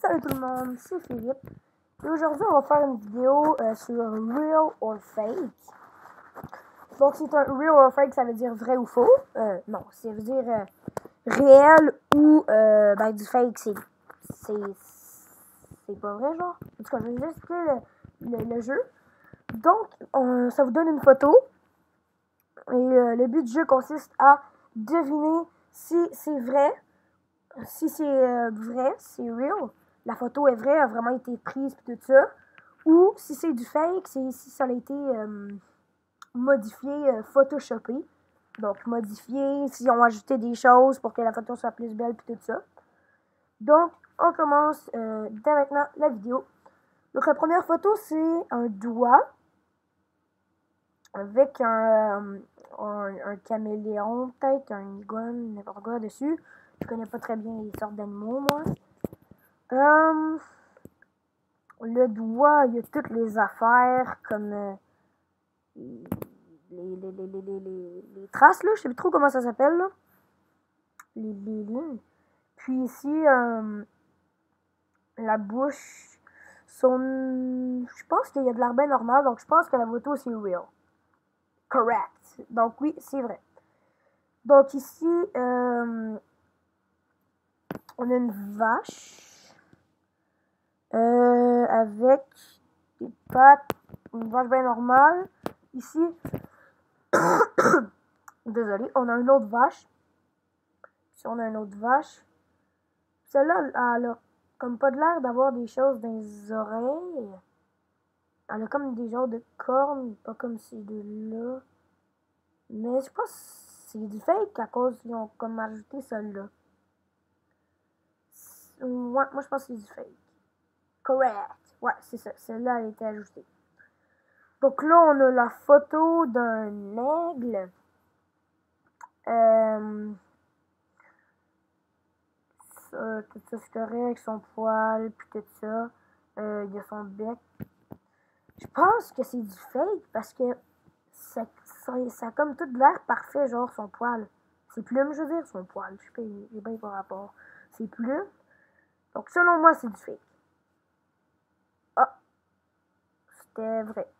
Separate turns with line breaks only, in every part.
Salut tout le monde, c'est Philippe. Et aujourd'hui, on va faire une vidéo sur Real or Fake. Donc, c'est un Real or Fake, ça veut dire vrai ou faux. Non, ça veut dire réel ou du fake, c'est pas vrai, genre. En tout cas, je vais juste expliquer le jeu. Donc, ça vous donne une photo. Et le but du jeu consiste à deviner si c'est vrai. Si c'est vrai, c'est real, la photo est vraie, a vraiment été prise et tout ça. Ou si c'est du fake, c'est si ça a été modifié, photoshopé. Donc modifié, s'ils ont ajouté des choses pour que la photo soit plus belle et tout ça. Donc on commence dès maintenant la vidéo. Donc la première photo, c'est un doigt avec un caméléon, peut-être un iguane, n'importe quoi dessus. Je connais pas très bien les sortes d'animaux, moi. Le doigt, il y a toutes les affaires comme les traces, là. Je sais plus trop comment ça s'appelle, là. Les lignes. Puis ici, la bouche, je pense qu'il y a de l'air bien normal, donc je pense que la photo, c'est real. Correct. Donc oui, c'est vrai. Donc ici, on a une vache. Avec des pattes, une vache bien normale. Ici, désolé, on a une autre vache. Ici, on a une autre vache. Celle-là, elle a comme pas de l'air d'avoir des choses dans les oreilles. Elle a comme des genres de cornes, pas comme ces deux-là. Mais je pense que c'est du fake à cause qu'ils ont comme ajouté celle-là. Ouais, moi je pense que c'est du fake. Correct. Ouais, c'est ça. Celle-là, elle a été ajoutée. Donc là, on a la photo d'un aigle. Tout ça, c'est correct, avec son poil, puis tout ça. Il y a son bec. Je pense que c'est du fake parce que ça a comme tout l'air parfait, genre son poil. Ses plumes, je veux dire, son poil. Je sais pas, il est bien par rapport. Ses plumes. Donc, selon moi, c'est du fake. Ah, c'était vrai.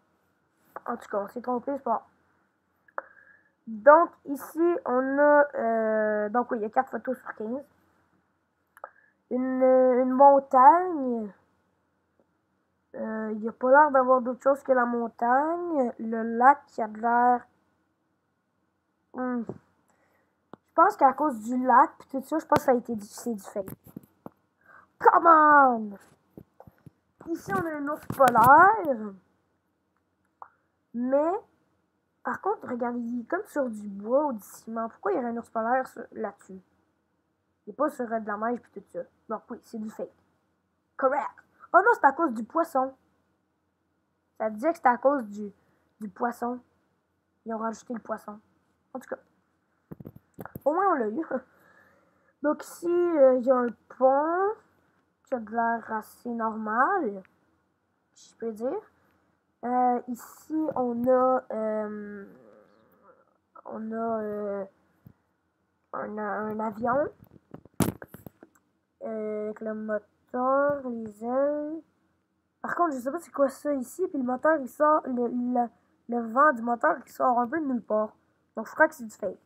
En tout cas, on s'est trompé, c'est pas. Donc, ici, on a. Donc, oui, il y a 4 photos sur 15. Une montagne. Il n'y a pas l'air d'avoir d'autre chose que la montagne. Le lac qui a de l'air. Je pense qu'à cause du lac et tout ça, je pense que ça a été c'est du fake. Come on! Ici, on a un ours polaire. Mais, par contre, regardez, il est comme sur du bois ou du ciment. Pourquoi il y aurait un ours polaire là-dessus? Il n'est pas sur de la neige et tout ça. Donc oui, c'est du fake. Correct. Oh non, c'est à cause du poisson. Ça disait que c'était à cause du poisson. Ils ont rajouté le poisson. En tout cas, au moins on l'a eu. Donc ici, il y a un pont qui a de l'air assez normal, si je peux dire. Ici, on a un avion avec le moteur, les ailes. Par contre, je sais pas c'est quoi ça ici. Puis le moteur, il sort, le vent du moteur, il sort un peu de nulle part. Donc je crois que c'est du fake.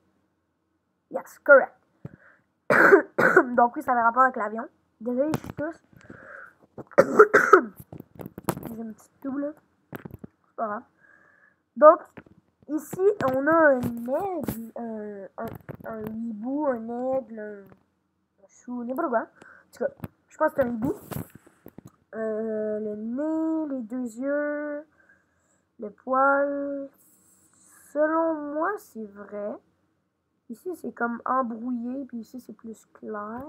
Yes, correct. Donc oui, ça avait rapport avec l'avion. Désolé, je suis tous. J'ai une petite toux là. C'est pas grave. Donc, ici, on a un aigle, un hibou, un aigle, un chou, n'importe quoi. En tout cas, je pense que c'est un hibou. Le nez, les deux yeux, le poil. Selon moi, c'est vrai. Ici, c'est comme embrouillé, puis ici, c'est plus clair.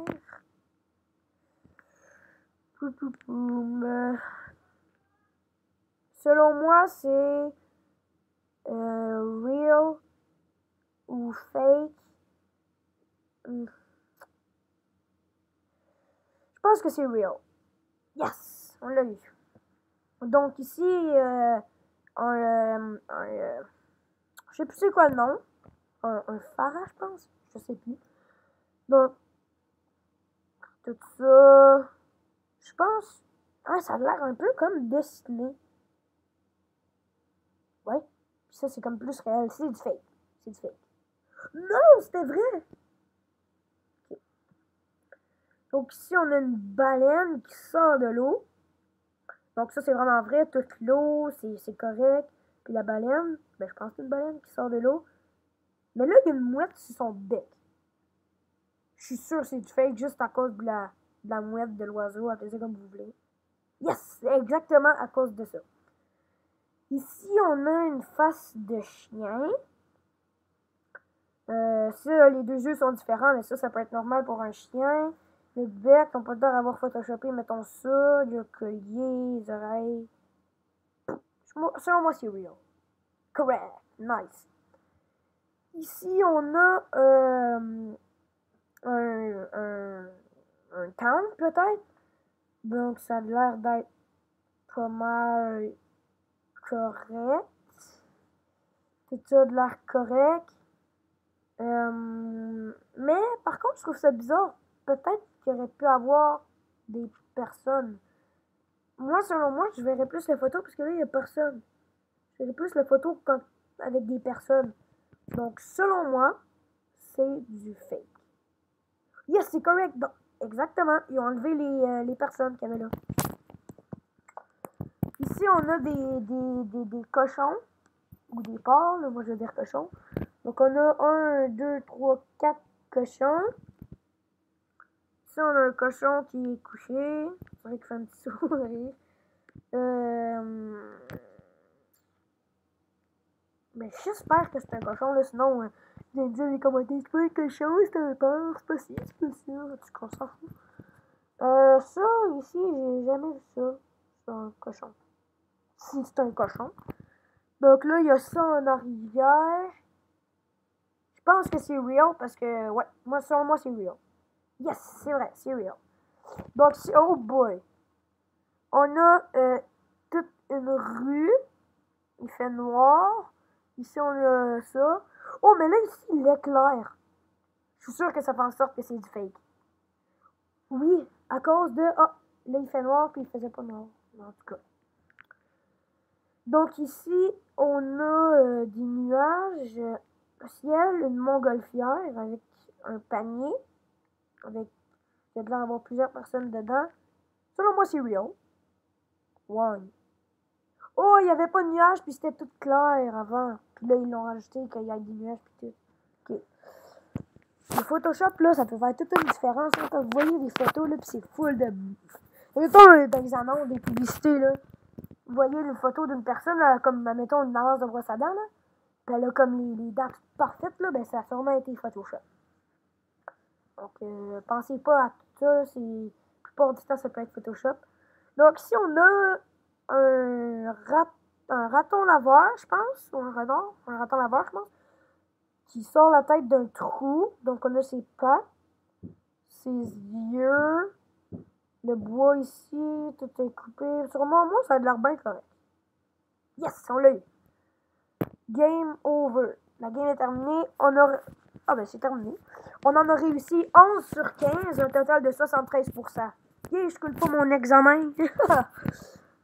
Selon moi, c'est real ou fake. Je pense que c'est real. Yes! On l'a eu. Donc ici, je sais plus c'est quoi le nom. Un phare, je pense. Je sais plus. Donc, tout ça. Je Je pense... Ah, ça a l'air un peu comme dessiné. Ouais. Puis ça, c'est comme plus réel. C'est du fake. C'est du fake. Non, c'était vrai! Okay. Donc ici, on a une baleine qui sort de l'eau. Donc ça, c'est vraiment vrai. Toute l'eau, c'est correct. Puis la baleine, ben je pense que c'est une baleine qui sort de l'eau. Mais là, il y a une mouette sur son bec. Je suis sûre que c'est du fake juste à cause de la mouette, de l'oiseau, appelez ça comme vous voulez. Yes! C'est exactement à cause de ça. Ici, on a une face de chien. Ça, les deux yeux sont différents, mais ça peut être normal pour un chien. Le bec, on peut dire avoir photoshopé, mettons ça, le collier, les oreilles. Selon moi, c'est real. Correct. Nice. Ici, on a un town, peut-être. Donc, ça a l'air d'être pas mal correct. Tout ça a l'air correct. Mais, par contre, je trouve ça bizarre. Peut-être qu'il aurait pu avoir des personnes. Moi, selon moi, je verrais plus les photos parce que là, il n'y a personne. Je verrais plus les photos avec des personnes. Donc, selon moi, c'est du fake. Yes, c'est correct. Donc, exactement. Ils ont enlevé les personnes qu'il y avait là. Ici, on a des cochons. Ou des porcs, là. Moi, je veux dire cochons. Donc, on a 1, 2, 3, 4 cochons. Ici, on a un cochon qui est couché. C'est vrai qu'il fait un petit sourire. Mais j'espère que c'est un cochon, là. Sinon, vous allez dire dans les commentaires, c'est pas un cochon, c'est un porc. C'est pas ci, c'est pas ça. Tu qu'on s'en fout. Ça, ici, j'ai jamais vu ça. C'est un cochon. Si c'est un cochon. Donc là, il y a ça en arrière. Je pense que c'est real parce que, ouais, moi, selon moi, c'est real. Yes, c'est vrai, c'est real. Donc, oh boy. On a toute une rue. Il fait noir. Ici, on a ça. Oh, mais là, ici, il est clair. Je suis sûre que ça fait en sorte que c'est du fake. Oui, à cause de... Ah, là, il fait noir, puis il faisait pas noir. En tout cas. Donc, ici, on a des nuages au ciel, une montgolfière avec un panier. Avec... Il y a de l'air d'avoir plusieurs personnes dedans. Selon moi, c'est real. One. Oh, il n'y avait pas de nuages, puis c'était tout clair avant. Puis là, ils l'ont rajouté qu'il y ait des nuages, puis tout. Ok. Le Photoshop, là, ça peut faire toute une différence. Hein, quand vous voyez les photos, là, puis c'est full de... Mettons, dans les annonces, des publicités, là. Vous voyez une photo d'une personne, là, comme, mettons, une avance de brosse à dents, là. Puis elle a comme les dents toutes parfaites, là, ben ça a sûrement été Photoshop. Donc, pensez pas à tout ça, c'est... La plupart du temps, ça peut être Photoshop. Donc, ici, on a un raton laveur, je pense, ou un raton laveur, je pense, qui sort la tête d'un trou. Donc, on a ses pattes, ses yeux, le bois ici, tout est coupé. Sûrement, moi, ça a l'air bien correct. Yes, on l'a eu. Game over. La game est terminée. Ah ben, c'est terminé. On en a réussi 11 sur 15, un total de 73%. Yeah, je coule pas mon examen.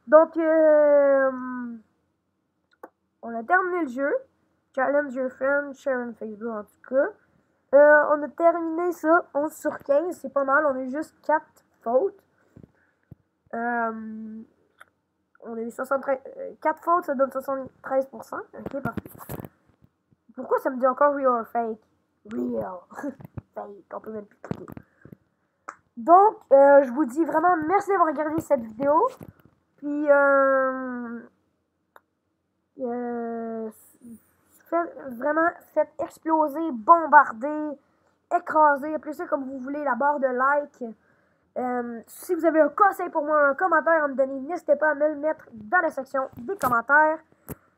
Donc, on a terminé le jeu. Challenge your friend, share on Facebook en tout cas. On a terminé ça, 11 sur 15, c'est pas mal. On a eu juste 4 fautes. On a eu 4 fautes, ça donne 73%. Ok, parfait. Pourquoi ça me dit encore real or fake? Real. Fake, on peut même plus cliquer. Donc, je vous dis vraiment merci d'avoir regardé cette vidéo. Puis, faites exploser, bombarder, écraser, appelez ça comme vous voulez, la barre de like. Si vous avez un conseil pour moi, un commentaire à me donner, n'hésitez pas à me le mettre dans la section des commentaires.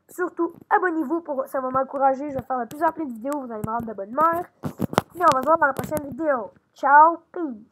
Surtout, abonnez-vous, ça va m'encourager. Je vais faire de plus en plus de vidéos, vous allez me rendre de bonne humeur. Et on va se voir dans la prochaine vidéo. Ciao, peace!